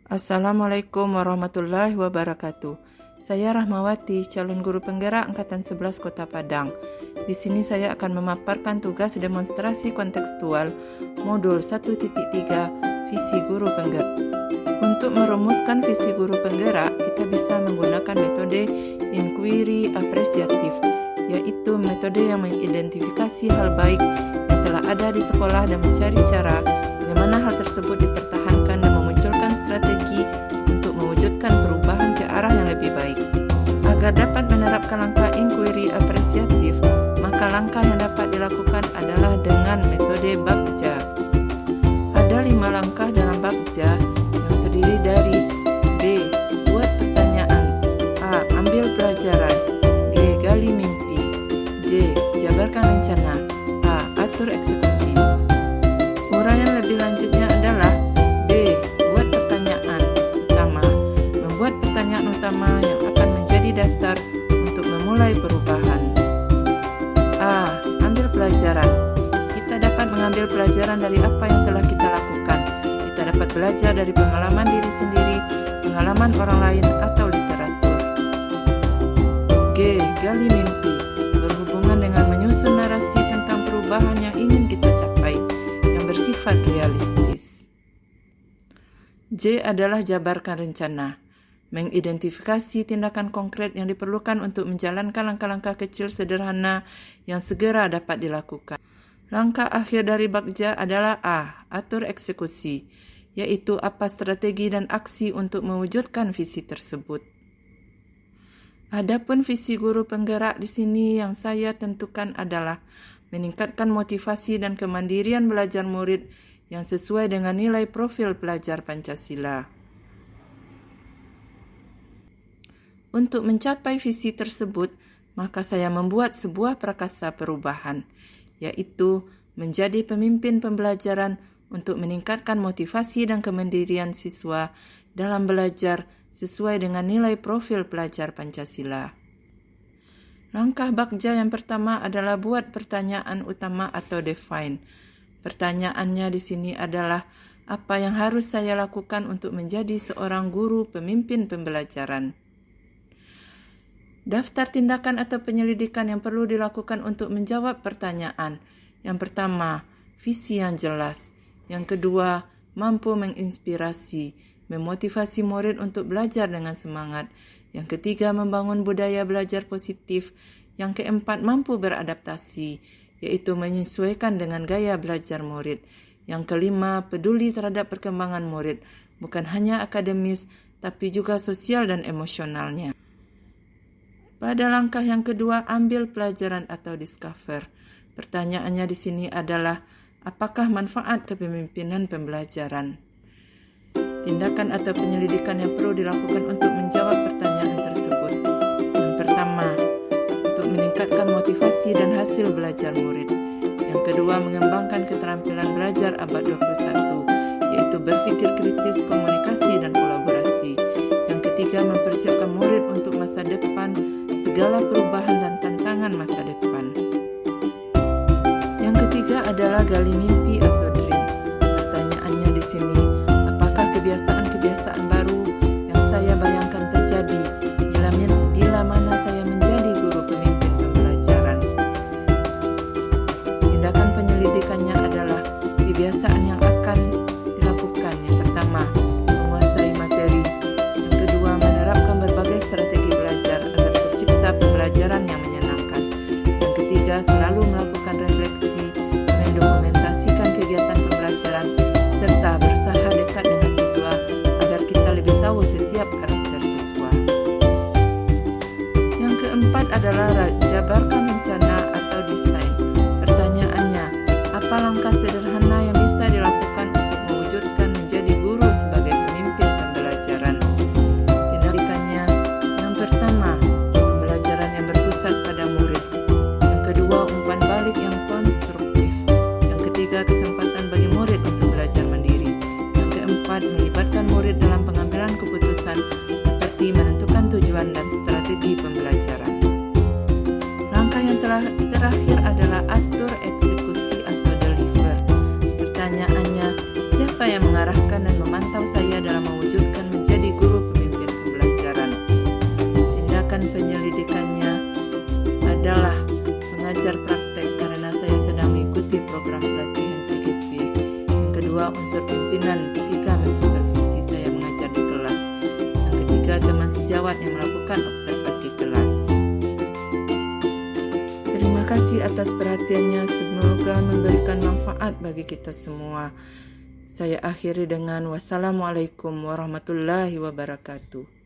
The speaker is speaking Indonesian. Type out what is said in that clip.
Assalamualaikum warahmatullahi wabarakatuh. Saya Rahmawati, calon guru penggerak Angkatan 11 Kota Padang. Di sini saya akan memaparkan tugas demonstrasi kontekstual modul 1.3 visi guru penggerak. Untuk merumuskan visi guru penggerak, kita bisa menggunakan metode inquiry apresiatif, yaitu metode yang mengidentifikasi hal baik yang telah ada di sekolah dan mencari cara bagaimana hal tersebut dipertahankan dan memunculkan strategi untuk mewujudkan perubahan ke arah yang lebih baik. Agar dapat menerapkan langkah inquiry apresiatif, maka langkah yang dapat dilakukan adalah dengan metode Bagja. Ada 5 langkah dalam Bagja yang terdiri dari B. Buat pertanyaan, A. Ambil pelajaran, B. Gali mimpi, J. Jabarkan rencana, A. Atur eksekusi. Uraian lebih lanjutnya adalah B. Buat pertanyaan utama. Membuat pertanyaan utama yang akan menjadi dasar untuk memulai perubahan. A. Ambil pelajaran. Kita dapat mengambil pelajaran dari apa yang telah kita lakukan. Kita dapat belajar dari pengalaman diri sendiri, pengalaman orang lain, atau literatur. G. Gali mimpi. Berhubungan dengan menyusun narasi tentang perubahan yang ingin kita capai, bersifat realistis. J adalah jabarkan rencana, mengidentifikasi tindakan konkret yang diperlukan untuk menjalankan langkah-langkah kecil sederhana yang segera dapat dilakukan. Langkah akhir dari Bagja adalah A. Atur eksekusi, yaitu apa strategi dan aksi untuk mewujudkan visi tersebut. Adapun visi guru penggerak di sini yang saya tentukan adalah meningkatkan motivasi dan kemandirian belajar murid yang sesuai dengan nilai profil pelajar Pancasila. Untuk mencapai visi tersebut, maka saya membuat sebuah prakarsa perubahan, yaitu menjadi pemimpin pembelajaran untuk meningkatkan motivasi dan kemandirian siswa dalam belajar sesuai dengan nilai profil pelajar Pancasila. Langkah Bagja yang pertama adalah buat pertanyaan utama atau define. Pertanyaannya di sini adalah apa yang harus saya lakukan untuk menjadi seorang guru pemimpin pembelajaran. Daftar tindakan atau penyelidikan yang perlu dilakukan untuk menjawab pertanyaan. Yang pertama, visi yang jelas. Yang kedua, mampu menginspirasi, memotivasi murid untuk belajar dengan semangat. Yang ketiga, membangun budaya belajar positif. Yang keempat, mampu beradaptasi, yaitu menyesuaikan dengan gaya belajar murid. Yang kelima, peduli terhadap perkembangan murid, bukan hanya akademis, tapi juga sosial dan emosionalnya. Pada langkah yang kedua, ambil pelajaran atau discover. Pertanyaannya di sini adalah, apakah manfaat kepemimpinan pembelajaran? Tindakan atau penyelidikan yang perlu dilakukan untuk menjawab pertanyaan tersebut. Yang pertama, untuk meningkatkan motivasi dan hasil belajar murid. Yang kedua, mengembangkan keterampilan belajar abad 21, yaitu berpikir kritis, komunikasi, dan kolaborasi. Yang ketiga, mempersiapkan murid untuk masa depan, segala perubahan dan tantangan masa depan. Yang ketiga adalah gali mimpi atau dream. Pertanyaannya di sini, kebiasaan-kebiasaan baru yang saya bayangkan terjadi bila mana saya menjadi guru pemimpin pembelajaran. Tindakan penyelidikannya adalah kebiasaan yang akan dilakukan. Yang pertama, menguasai materi. Yang kedua, menerapkan berbagai strategi belajar agar tercipta pembelajaran yang menyenangkan. Yang ketiga, selalu melakukan refleksi, mendokumentasikan kegiatan pembelajaran, serta berusaha dekat dengan siswa agar kita lebih tahu setiap karakter siswa. Yang keempat adalah jabarkan rencana atau desain. Pertanyaannya, apa langkah sederhana yang bisa dilakukan untuk mewujudkan menjadi guru sebagai pemimpin pembelajaran? Tindakannya, yang pertama, pembelajaran yang berpusat pada murid. Yang kedua, umpan balik yang konstruktif. Yang ketiga, kesempatan bagi murid untuk belajar mandiri. Yang keempat, melibatkan murid dalam pengambilan keputusan seperti menentukan tujuan dan strategi pembelajaran. Langkah yang terakhir adalah atur eksekusi atau deliver. Pertanyaannya, siapa yang mengarahkan dan memantau saya dalam mewujudkan kedua, unsur pimpinan. Ketiga, mensupervisi saya mengajar di kelas. Yang ketiga, teman sejawat yang melakukan observasi kelas. Terima kasih atas perhatiannya, semoga memberikan manfaat bagi kita semua. Saya akhiri dengan wassalamualaikum warahmatullahi wabarakatuh.